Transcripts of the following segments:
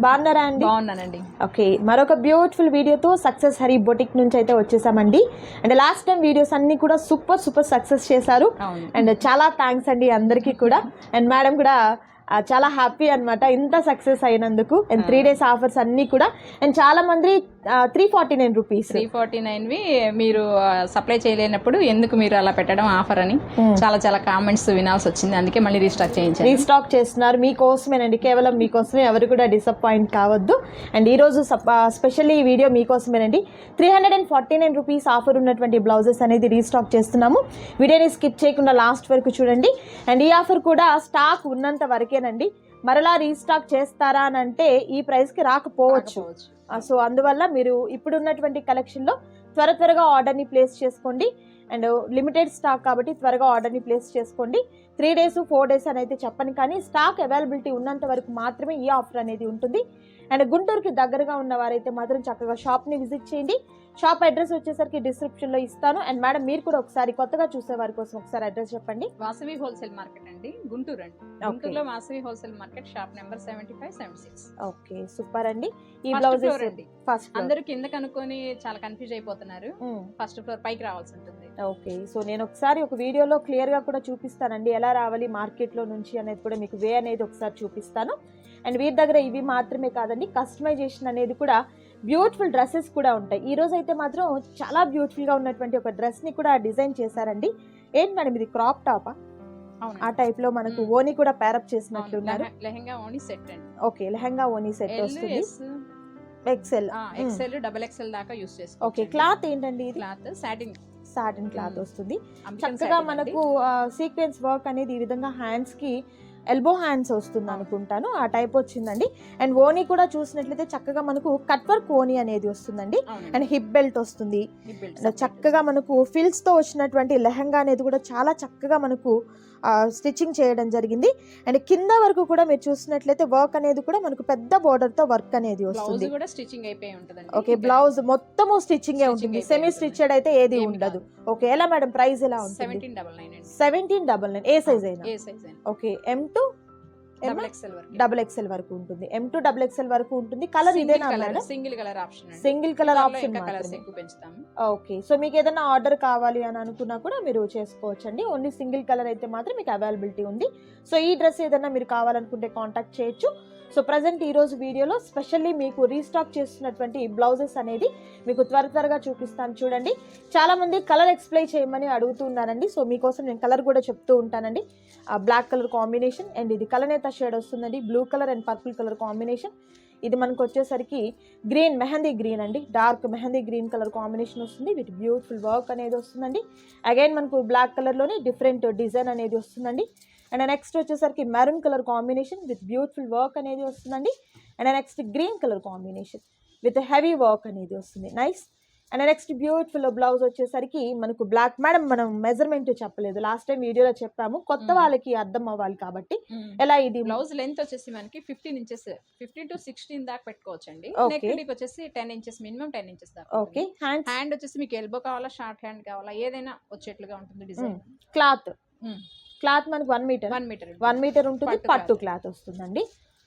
బాగున్నారా అండి? బాగున్నానండి. ఓకే, మరొక బ్యూటిఫుల్ వీడియోతో సక్సెస్ హరి బొటిక్ నుంచి అయితే వచ్చేసామండి. అండ్ లాస్ట్ టైం వీడియోస్ అన్ని కూడా సూపర్ సక్సెస్ చేశారు. అండ్ చాలా థ్యాంక్స్ అండి అందరికీ కూడా. అండ్ మేడం కూడా చాలా హ్యాపీ అనమాట ఇంత సక్సెస్ అయినందుకు. అండ్ 3 days ఆఫర్స్ అన్నీ కూడా. అండ్ చాలా మంది 349 రూపీస్ 349వి మీరు సప్లై చేయలేనప్పుడు ఎందుకు మీరు అలా పెట్టడం ఆఫర్ అని చాలా కామెంట్స్ వినాల్సి వచ్చింది. అందుకే మళ్ళీ రీస్టాక్ చేస్తున్నారు. మీకోసమేనండి, కేవలం మీకోసమే, ఎవరు కూడా డిసప్పాయింట్ కావద్దు. అండ్ ఈరోజు స్పెషల్లీ ఈ వీడియో మీకోసమేనండి. 349 రూపీస్ ఆఫర్ ఉన్నటువంటి బ్లౌజెస్ అనేది రీస్టాక్ చేస్తున్నాము. వీడియోని స్కిప్ చేయకుండా లాస్ట్ వరకు చూడండి. అండ్ ఈ ఆఫర్ కూడా స్టాక్ ఉన్నంత వరకేనండి. మరలా రీస్టాక్ చేస్తారా అని అంటే ఈ ప్రైస్కి రాకపోవచ్చు. సో అందువల్ల మీరు ఇప్పుడు ఉన్నటువంటి కలెక్షన్లో త్వరగా ఆర్డర్ని ప్లేస్ చేసుకోండి. అండ్ లిమిటెడ్ స్టాక్ కాబట్టి త్వరగా ఆర్డర్ని ప్లేస్ చేసుకోండి. 3 days 4 days అని అయితే చెప్పను, కానీ స్టాక్ అవైలబిలిటీ ఉన్నంత వరకు మాత్రమే ఈ ఆఫర్ అనేది ఉంటుంది. అండ్ గుంటూరుకి దగ్గరగా ఉన్న వారైతే మాత్రం చక్కగా షాప్ని విజిట్ చేయండి. షాప్ అడ్రస్ వచ్చేసరికి డిస్క్రిప్షన్లో ఇస్తాను. అండ్ మేడం మీరు కూడా ఒకసారి కొత్తగా చూసే వారి కోసం ఒకసారి అడ్రస్ చెప్పండి. వాసవి హోల్సేల్ మార్కెట్ అండి, గుంటూరు అండి. గుంటూరులో Vasavi wholesale market, shop number 7576. Okay, super అండి. ఈ బ్లౌజ్ అండి ఫస్ట్ అందరూ కింద కనుక్కొని చాలా కన్ఫ్యూజ్ అయిపోతున్నారు. ఫస్ట్ ఫ్లోర్ పైకి రావాల్సి ఉంటుంది. ఓకే, సో నేను ఒకసారి ఒక వీడియోలో క్లియర్ గా కూడా చూపిస్తానండి ఎలా రావాలి మార్కెట్ లో నుంచి అనేది కూడా మీకు వే అనేది ఒకసారి చూపిస్తాను. అండ్ వీరి దగ్గర ఇవి మాత్రమే కాదండి, కస్టమైజేషన్ అనేది కూడా బ్యూటిఫుల్ డ్రెస్సెస్ కూడా ఉంటాయి. ఈ రోజు అయితే మాత్రం చాలా బ్యూటిఫుల్ గా ఉన్నటువంటి ఒక డ్రెస్ ని కూడా డిజైన్ చేశారండి. ఏంటి మేడం ఇది, క్రాప్ టాపా? ఆ టైప్ లో మనకు ఓని కూడా ప్యారప్ చేసినట్లున్నారు. లెహంగా ఓని సెట్ అండి. ఓకే, లెహంగా ఓని సెట్ వస్తుంది. ఎక్సెల్ డబుల్ ఎక్సెల్ దాకా యూస్ చేసుకోవచ్చు. ఓకే, క్లాత్ ఏంటండి ఇది? క్లాత్ సాటిన్ క్లాత్ వస్తుంది. చక్కగా మనకు సీక్వెన్స్ వర్క్ అనేది ఈ విధంగా హ్యాండ్స్ కి ఎల్బో హ్యాండ్స్ వస్తుంది అనుకుంటాను, ఆ టైప్ వచ్చిందండి. అండ్ ఓనీ కూడా చూసినట్లయితే చక్కగా మనకు కట్ వర్క్ ఓనీ అనేది వస్తుందండి. అండ్ హిప్ బెల్ట్ వస్తుంది. చక్కగా మనకు ఫిల్స్ తో వచ్చినటువంటి లెహంగా అనేది కూడా చాలా చక్కగా మనకు స్టిచ్చింగ్ చేయడం జరిగింది. అండ్ కింద వరకు కూడా మీరు చూసినట్లయితే వర్క్ అనేది కూడా మనకు పెద్ద బోర్డర్ తో వర్క్ అనేది వస్తుంది. ఓకే, బ్లౌజ్ మొత్తము స్టిచ్చింగ్ ఉంటుంది, సెమీ స్టిచ్డ్ అయితే ఏది ఉండదు. ఓకే, ఎలా మేడం ప్రైస్ ఎలా ఉంటుంది? 1799. ఏ సైజ్ అయినా? Okay, M to double XL వరకు ఉంటుంది. M to డబుల్ ఎక్సెల్ వరకు ఉంటుంది. కలర్ ఇదేనా madam? Single colour option. Single colour option. Okay, so మీకు ఏదైనా ఆర్డర్ కావాలి అని అనుకున్నా కూడా మీరు చేసుకోవచ్చండి. ఓన్లీ సింగిల్ కలర్ అయితే మాత్రం మీకు అవైలబిలిటీ ఉంది. సో ఈ డ్రెస్ ఏదైనా మీరు కావాలనుకుంటే కాంటాక్ట్ చేయొచ్చు. సో ప్రజెంట్ ఈ రోజు వీడియోలో స్పెషల్లీ మీకు రీస్టాక్ చేస్తున్నటువంటి బ్లౌజెస్ అనేది మీకు త్వరగా చూపిస్తాను చూడండి. చాలా మంది కలర్ ఎక్స్ప్లెయిన్ చేయమని అడుగుతున్నారండి. సో మీకోసం నేను కలర్ కూడా చెప్తూ ఉంటానండి. బ్లాక్ కలర్ కాంబినేషన్ అండ్ ఇది కలనేత షేడ్ వస్తుందండి. Blue colour and purple colour combination. ఇది మనకు వచ్చేసరికి గ్రీన్, మెహందీ గ్రీన్ అండి, dark mehndi green colour combination వస్తుంది. విత్ బ్యూటిఫుల్ వర్క్ అనేది వస్తుందండి. అగైన్ మనకు బ్లాక్ కలర్లోనే డిఫరెంట్ డిజైన్ అనేది వస్తుందండి. అండ్ నెక్స్ట్ వచ్చేసరికి maroon colour combination with beautiful work అనేది వస్తుందండి. And next green colour combination with heavy work అనేది వస్తుంది. Nice. And next beautiful blouse వచ్చేసరికి మనకు బ్లాక్. మేడం మనం మెజర్మెంట్ చెప్పలేదు, లాస్ట్ టైం వీడియోలో చెప్పాము, కొత్త వాళ్ళకి అర్థం అవ్వాలి కాబట్టి. ఎలా ఇది బ్లౌజ్ లెంత్ వచ్చేసి మనకి 15 inches, 15 to 16 దాకా పెట్టుకోవచ్చండి. నెక్ వచ్చేసి 10 inches, మినిమం 10 inches దాకా. ఓకే, హ్యాండ్ వచ్చేసి మీకు ఎల్బో కావాలా, షార్ట్ హ్యాండ్ కావాలా, ఏదైనా వచ్చేట్లుగా ఉంటుంది డిజైన్. క్లాత్ మనకు 1 మీటర్ ఉంటుంది. పట్టు క్లాత్ వస్తుందండి.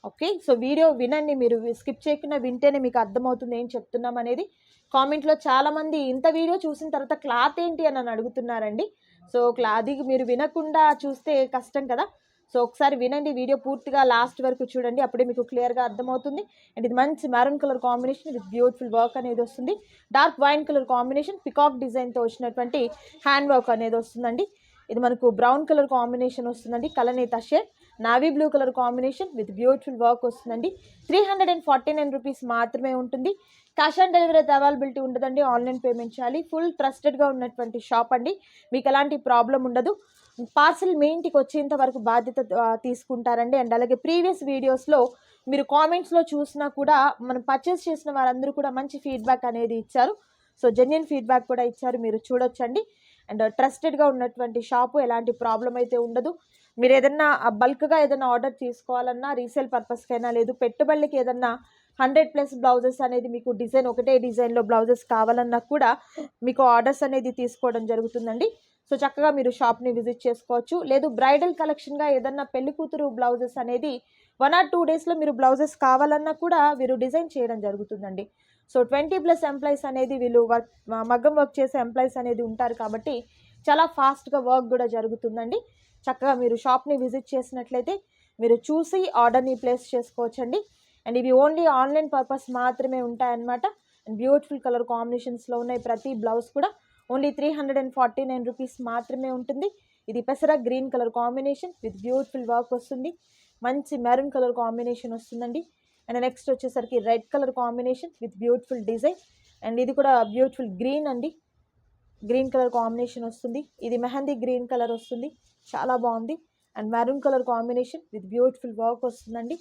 ఓకే, సో వీడియో వినండి, మీరు స్కిప్ చేయకుండా వింటేనే మీకు అర్థమవుతుంది ఏం చెప్తున్నాం అనేది. కామెంట్లో చాలా మంది ఇంత వీడియో చూసిన తర్వాత క్లాత్ ఏంటి అని అడుగుతున్నారండి. సో అది మీరు వినకుండా చూస్తే కష్టం కదా. సో ఒకసారి వినండి, వీడియో పూర్తిగా లాస్ట్ వరకు చూడండి, అప్పుడే మీకు క్లియర్గా అర్థమవుతుంది. అండ్ ఇది మంచి maroon colour combination with beautiful work అనేది వస్తుంది. Dark wine colour combination, peacock డిజైన్తో వచ్చినటువంటి హ్యాండ్ వర్క్ అనేది వస్తుందండి. ఇది మనకు బ్రౌన్ కలర్ కాంబినేషన్ వస్తుందండి, కలనేత shade. Navy blue colour combination with beautiful work వస్తుందండి. 349 రూపీస్ మాత్రమే ఉంటుంది. క్యాష్ ఆన్ డెలివరీ అయితే అవైలబిలిటీ ఉండదండి, ఆన్లైన్ పేమెంట్ చేయాలి. ఫుల్ ట్రస్టెడ్గా ఉన్నటువంటి షాప్ అండి, మీకు ఎలాంటి ప్రాబ్లం ఉండదు. పార్సిల్ మీ ఇంటికి వచ్చేంత వరకు బాధ్యత తీసుకుంటారండి. అండ్ అలాగే ప్రీవియస్ వీడియోస్లో మీరు కామెంట్స్లో చూసినా కూడా మనం పర్చేస్ చేసిన వారందరూ కూడా మంచి ఫీడ్బ్యాక్ అనేది ఇచ్చారు. సో జెన్యున్ ఫీడ్బ్యాక్ కూడా ఇచ్చారు, మీరు చూడొచ్చండి. అండ్ ట్రస్టెడ్గా ఉన్నటువంటి షాపు, ఎలాంటి ప్రాబ్లం అయితే ఉండదు. మీరు ఏదన్నా బల్క్గా ఏదైనా ఆర్డర్ తీసుకోవాలన్నా, రీసేల్ పర్పస్కైనా, లేదు పెట్టుబడికి ఏదన్నా 100+ బ్లౌజెస్ అనేది మీకు డిజైన్, ఒకటే డిజైన్లో బ్లౌజెస్ కావాలన్నా కూడా మీకు ఆర్డర్స్ అనేది తీసుకోవడం జరుగుతుందండి. సో చక్కగా మీరు షాప్ని విజిట్ చేసుకోవచ్చు. లేదు బ్రైడల్ కలెక్షన్గా ఏదన్నా పెళ్లి కూతురు బ్లౌజెస్ అనేది 1 or 2 డేస్లో మీరు బ్లౌజెస్ కావాలన్నా కూడా వీరు డిజైన్ చేయడం జరుగుతుందండి. సో 20+ ఎంప్లాయీస్ అనేది వీళ్ళు మగ్గం వర్క్ చేసే ఎంప్లాయీస్ అనేది ఉంటారు కాబట్టి చాలా ఫాస్ట్గా వర్క్ కూడా జరుగుతుందండి. చక్కగా మీరు షాప్ని విజిట్ చేసినట్లయితే మీరు చూసి ఆర్డర్ని ప్లేస్ చేసుకోవచ్చండి. అండ్ ఇవి ఓన్లీ ఆన్లైన్ పర్పస్ మాత్రమే ఉంటాయన్నమాట. అండ్ బ్యూటిఫుల్ కలర్ కాంబినేషన్స్లో ఉన్నాయి. ప్రతి బ్లౌజ్ కూడా ఓన్లీ 349 రూపీస్ మాత్రమే ఉంటుంది. ఇది పెసర green colour combination with beautiful work వస్తుంది. మంచి మెరూన్ కలర్ కాంబినేషన్ వస్తుందండి. అండ్ నెక్స్ట్ వచ్చేసరికి red colour combination with beautiful design. And ఇది కూడా బ్యూటిఫుల్ గ్రీన్ అండి, గ్రీన్ కలర్ కాంబినేషన్ వస్తుంది. ఇది మెహందీ గ్రీన్ కలర్ వస్తుంది, చాలా బాగుంది. And maroon colour combination with beautiful work వస్తుందండి.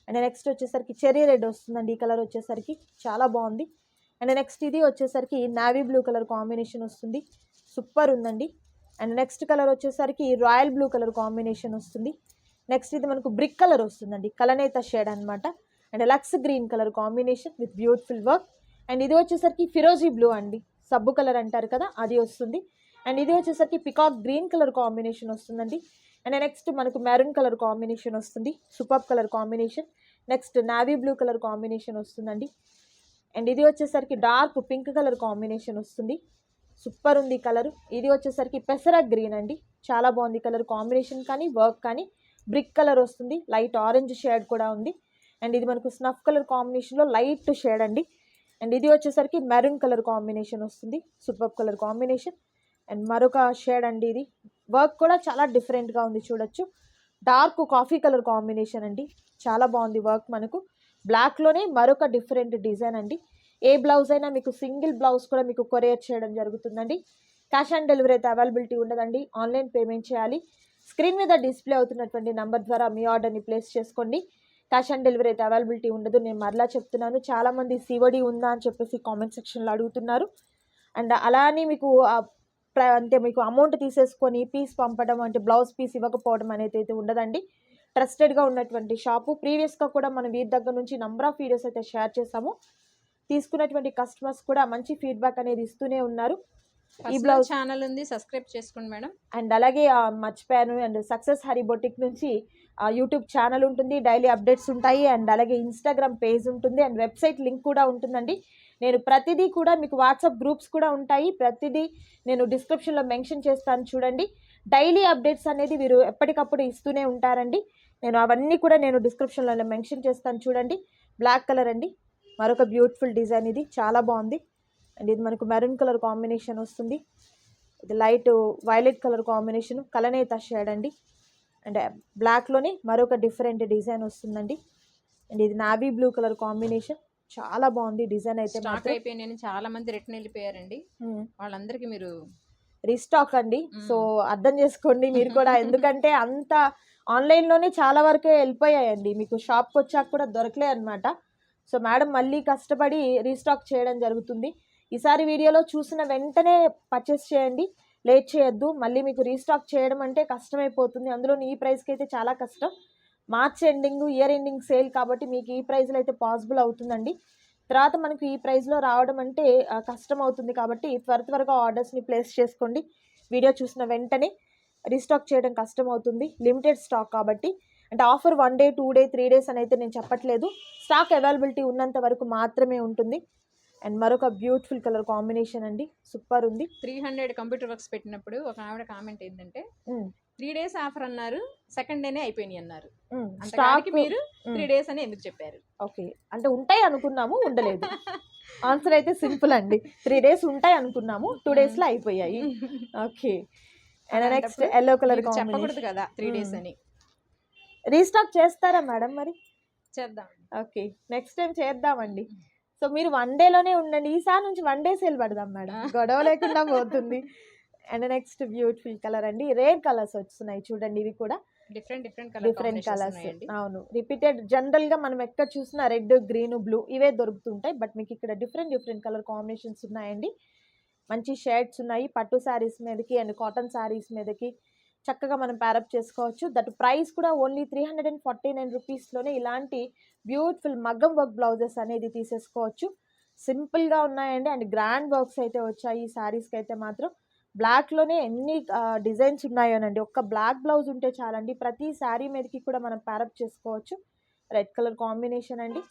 అండ్ నెక్స్ట్ వచ్చేసరికి చెరీ రెడ్ వస్తుందండి. ఈ కలర్ వచ్చేసరికి చాలా బాగుంది. అండ్ నెక్స్ట్ ఇది వచ్చేసరికి నావీ బ్లూ కలర్ కాంబినేషన్ వస్తుంది, సూపర్ ఉందండి. అండ్ నెక్స్ట్ కలర్ వచ్చేసరికి రాయల్ బ్లూ కలర్ కాంబినేషన్ వస్తుంది. నెక్స్ట్ ఇది మనకు బ్రిక్ కలర్ వస్తుందండి, కలనేత షేడ్ అనమాట. And lux green colour combination with beautiful work. And ఇది వచ్చేసరికి ఫిరోజీ బ్లూ అండి, సబ్బు కలర్ అంటారు కదా, అది వస్తుంది. అండ్ ఇది వచ్చేసరికి పికాక్ గ్రీన్ కలర్ కాంబినేషన్ వస్తుందండి. అండ్ నెక్స్ట్ మనకు మెరూన్ కలర్ కాంబినేషన్ వస్తుంది, super colour combination. Next navy blue colour combination వస్తుందండి. అండ్ ఇది వచ్చేసరికి డార్క్ పింక్ కలర్ కాంబినేషన్ వస్తుంది, సూపర్ ఉంది కలర్. ఇది వచ్చేసరికి పెసర గ్రీన్ అండి, చాలా బాగుంది కలర్ కాంబినేషన్ కానీ వర్క్ కానీ. బ్రిక్ కలర్ వస్తుంది, లైట్ ఆరెంజ్ షేడ్ కూడా ఉంది. అండ్ ఇది మనకు స్నఫ్ కలర్ కాంబినేషన్లో లైట్ షేడ్ అండి. అండ్ ఇది వచ్చేసరికి మెరూన్ కలర్ కాంబినేషన్ వస్తుంది, సూపర్ కలర్ కాంబినేషన్. అండ్ మరొక షేడ్ అండి, ఇది వర్క్ కూడా చాలా డిఫరెంట్గా ఉంది చూడొచ్చు. డార్క్ కాఫీ కలర్ కాంబినేషన్ అండి, చాలా బాగుంది వర్క్. మనకు బ్లాక్లోనే మరొక డిఫరెంట్ డిజైన్ అండి. ఏ బ్లౌజ్ అయినా మీకు సింగిల్ బ్లౌజ్ కూడా మీకు కొరియర్ చేయడం జరుగుతుందండి. క్యాష్ ఆన్ డెలివరీ అయితే అవైలబిలిటీ ఉండదండి, ఆన్లైన్ పేమెంట్ చేయాలి. స్క్రీన్ మీద డిస్ప్లే అవుతున్నటువంటి నెంబర్ ద్వారా మీ ఆర్డర్ని ప్లేస్ చేసుకోండి. క్యాష్ ఆన్ డెలివరీ అయితే అవైలబిలిటీ ఉండదు, నేను మరలా చెప్తున్నాను. చాలామంది సివడి ఉందా అని చెప్పేసి కామెంట్ సెక్షన్లో అడుగుతున్నారు. అండ్ అలా అని మీకు అంటే మీకు అమౌంట్ తీసేసుకొని పీస్ పంపడం అంటే బ్లౌజ్ పీస్ ఇవ్వకపోవడం అనేది అయితే ఉండదండి. ట్రస్టెడ్గా ఉన్నటువంటి షాపు. ప్రీవియస్గా కూడా మనం వీరి దగ్గర నుంచి నంబర్ ఆఫ్ వీడియోస్ అయితే షేర్ చేసాము. తీసుకున్నటువంటి కస్టమర్స్ కూడా మంచి ఫీడ్బ్యాక్ అనేది ఇస్తూనే ఉన్నారు. ఈ బ్లౌజ్ ఛానల్ ఉంది, సబ్స్క్రైబ్ చేసుకోండి మేడం. అండ్ అలాగే మర్చిపోయాను, అండ్ సక్సెస్ హరి బొటిక్ నుంచి యూట్యూబ్ ఛానల్ ఉంటుంది, డైలీ అప్డేట్స్ ఉంటాయి. అండ్ అలాగే ఇన్స్టాగ్రామ్ పేజ్ ఉంటుంది, అండ్ వెబ్సైట్ లింక్ కూడా ఉంటుందండి. నేను ప్రతిదీ కూడా మీకు వాట్సాప్ గ్రూప్స్ కూడా ఉంటాయి, ప్రతిదీ నేను డిస్క్రిప్షన్లో మెన్షన్ చేస్తాను చూడండి. డైలీ అప్డేట్స్ అనేది వీరు ఎప్పటికప్పుడు ఇస్తూనే ఉంటారండి. నేను అవన్నీ కూడా నేను డిస్క్రిప్షన్లో మెన్షన్ చేస్తాను చూడండి. బ్లాక్ కలర్ అండి, మరొక బ్యూటిఫుల్ డిజైన్, ఇది చాలా బాగుంది. అండ్ ఇది మనకు మెరూన్ కలర్ కాంబినేషన్ వస్తుంది. ఇది లైట్ వైలెట్ కలర్ కాంబినేషన్, కలనేత షేడ్ అండి. అండ్ బ్లాక్లోనే మరొక డిఫరెంట్ డిజైన్ వస్తుందండి. అండ్ ఇది నావీ బ్లూ కలర్ కాంబినేషన్, చాలా బాగుంది డిజైన్ అయితే. స్టాక్ అయిపోయినాయని చాలా మంది రిటర్న్ వెళ్ళిపోయారండి, వాళ్ళందరికీ మీరు రీస్టాక్ అండి. సో అర్థం చేసుకోండి మీరు కూడా, ఎందుకంటే అంత ఆన్లైన్లోనే చాలా వరకే వెళ్ళిపోయాయండి, మీకు షాప్కి వచ్చాక కూడా దొరకలే అనమాట. సో మేడం మళ్ళీ కష్టపడి రీస్టాక్ చేయడం జరుగుతుంది. ఈసారి వీడియోలో చూసిన వెంటనే పర్చేస్ చేయండి, లేట్ చేయొద్దు. మళ్ళీ మీకు రీస్టాక్ చేయడం అంటే కష్టమైపోతుంది, అందులో ఈ ప్రైస్కి అయితే చాలా కష్టం. March ending, year ending sale కాబట్టి మీకు ఈ ప్రైస్లో అయితే పాసిబుల్ అవుతుందండి. తర్వాత మనకు ఈ ప్రైస్లో రావడం అంటే కష్టం అవుతుంది. కాబట్టి త్వరగా ఆర్డర్స్ని ప్లేస్ చేసుకోండి. వీడియో చూసిన వెంటనే రీస్టాక్ చేయడం కష్టం అవుతుంది, లిమిటెడ్ స్టాక్ కాబట్టి. అంటే ఆఫర్ 1 డే 2 డే 3 డేస్ అని అయితే నేను చెప్పట్లేదు, స్టాక్ అవైలబిలిటీ ఉన్నంత వరకు మాత్రమే ఉంటుంది. అండ్ మరొక బ్యూటిఫుల్ కలర్ కాంబినేషన్ అండి, సూపర్ ఉంది. 300 కంప్యూటర్ వర్క్స్ పెట్టినప్పుడు ఒక ఆవిడ కామెంట్ ఏంటంటే 3 డేస్ ఆఫర్ అన్నారు, సెకండ్ డేనే అయిపోయినాయి అన్నారు. స్టాక్ మీరు 3 డేస్ అని ఎందుకు చెప్పారు? ఓకే, అంటే ఉంటాయి అనుకున్నాము, ఉండలేదు. ఆన్సర్ అయితే సింపుల్ అండి, 3 డేస్ ఉంటాయి అనుకున్నాము, 2 డేస్లో అయిపోయాయి. Okay. And next yellow colour చెప్పకూడదు కదా 3 డేస్ అని. రీస్టాక్ చేస్తారా మేడం? మరి చేద్దాం. ఓకే, నెక్స్ట్ టైం చేద్దామండి. సో మీరు 1 డేలోనే ఉండండి, ఈసారి నుంచి 1 డే సేల్ పడదాం మేడం, గొడవ లేకుండా పోతుంది. అండ్ నెక్స్ట్ బ్యూటిఫుల్ కలర్ అండి, రేర్ కలర్స్ వస్తున్నాయి చూడండి, ఇవి కూడా డిఫరెంట్ కలర్స్. అవును, రిపీటెడ్ జనరల్గా మనం ఎక్కడ చూసినా రెడ్, గ్రీన్, బ్లూ ఇవే దొరుకుతుంటాయి. బట్ మీకు ఇక్కడ డిఫరెంట్ కలర్ కాంబినేషన్స్ ఉన్నాయండి. మంచి షేడ్స్ ఉన్నాయి, పట్టు శారీస్ మీదకి అండ్ కాటన్ శారీస్ మీదకి చక్కగా మనం ప్యారప్ చేసుకోవచ్చు. దట్ ప్రైస్ కూడా ఓన్లీ 349 రూపీస్లోనే ఇలాంటి బ్యూటిఫుల్ మగ్గం వర్క్ బ్లౌజెస్ అనేది తీసేసుకోవచ్చు. సింపుల్గా ఉన్నాయండి, అండ్ గ్రాండ్ వర్క్స్ అయితే వచ్చాయి ఈ శారీస్కి అయితే మాత్రం. బ్లాక్లోనే ఎన్ని డిజైన్స్ ఉన్నాయోనండి, ఒక్క బ్లాక్ బ్లౌజ్ ఉంటే చాలండి, ప్రతి శారీ మీదకి కూడా మనం ప్యారప్ చేసుకోవచ్చు. రెడ్ కలర్ కాంబినేషన్ అండి.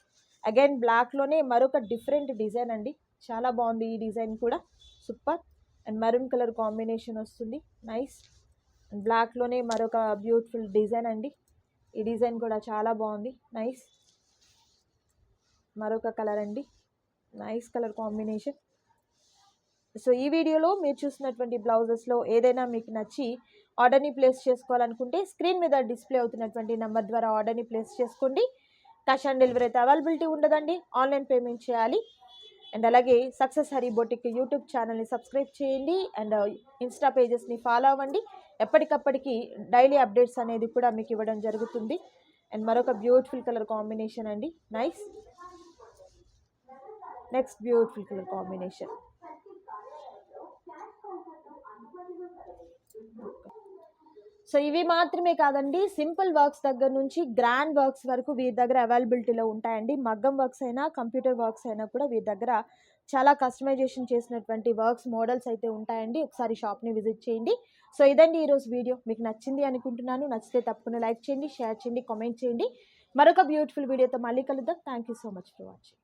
అగైన్ బ్లాక్లోనే మరొక డిఫరెంట్ డిజైన్ అండి, చాలా బాగుంది ఈ డిజైన్ కూడా, super. And maroon colour combination వస్తుంది, నైస్. అండ్ బ్లాక్లోనే మరొక బ్యూటిఫుల్ డిజైన్ అండి, ఈ డిజైన్ కూడా చాలా బాగుంది, నైస్. మరొక కలర్ అండి, నైస్ కలర్ కాంబినేషన్. సో ఈ వీడియోలో మీరు చూసినటువంటి బ్లౌజెస్లో ఏదైనా మీకు నచ్చి ఆర్డర్ని ప్లేస్ చేసుకోవాలనుకుంటే స్క్రీన్ మీద డిస్ప్లే అవుతున్నటువంటి నెంబర్ ద్వారా ఆర్డర్ని ప్లేస్ చేసుకోండి. క్యాష్ ఆన్ డెలివరీ అయితే అవైలబిలిటీ ఉండదండి, ఆన్లైన్ పేమెంట్ చేయాలి. అండ్ అలాగే సక్సెస్ హరి బొటిక్ యూట్యూబ్ ఛానల్ని సబ్స్క్రైబ్ చేయండి అండ్ ఇన్స్టా పేజెస్ని ఫాలో అవ్వండి. ఎప్పటికప్పటికి డైలీ అప్డేట్స్ అనేది కూడా మీకు ఇవ్వడం జరుగుతుంది. అండ్ మరొక బ్యూటిఫుల్ కలర్ కాంబినేషన్ అండి, nice. Next beautiful colour combination. So ఇవి మాత్రమే కాదండి, సింపుల్ వర్క్స్ దగ్గర నుంచి గ్రాండ్ వర్క్స్ వరకు వీరి దగ్గర అవైలబిలిటీలో ఉంటాయండి. మగ్గం వర్క్స్ అయినా కంప్యూటర్ వర్క్స్ అయినా కూడా వీరి దగ్గర చాలా కస్టమైజేషన్ చేసినటువంటి వర్క్స్ మోడల్స్ అయితే ఉంటాయండి. ఒకసారి షాప్ని విజిట్ చేయండి. సో ఇదండి ఈరోజు వీడియో, మీకు నచ్చింది అనుకుంటున్నాను. నచ్చితే తప్పకుండా లైక్ చేయండి, షేర్ చేయండి, కామెంట్ చేయండి. మరొక బ్యూటిఫుల్ వీడియోతో మళ్ళీ కలుద్దాం. Thank you so much for watching.